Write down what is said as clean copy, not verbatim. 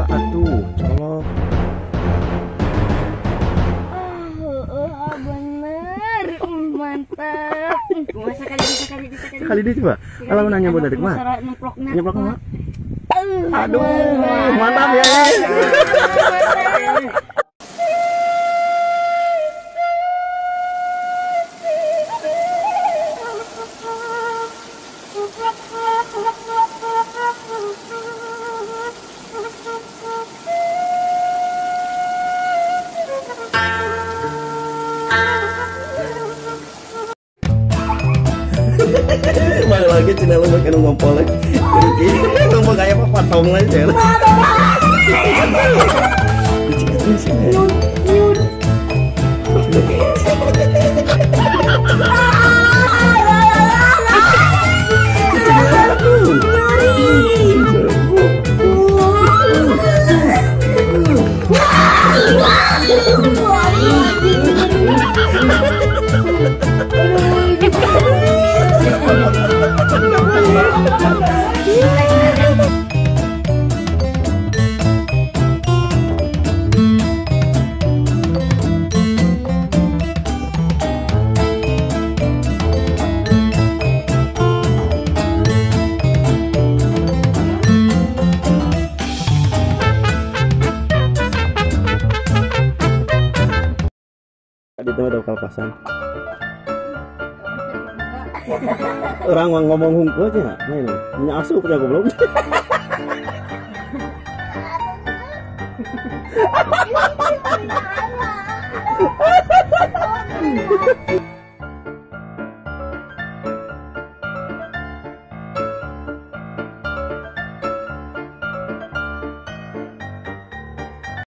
atuh, colok. Bener, mantap. Sekali dia coba. Kalau nanya buat adik mah. Nyeplok mah. Aduh, mantap ya. Mana lagi cina lu makan ngompolek. Ini ngompol kayak apa patong aja. Tadi itu ada kalpasan. Orang ngomong hungku aja, main. Punya asup ya goblok.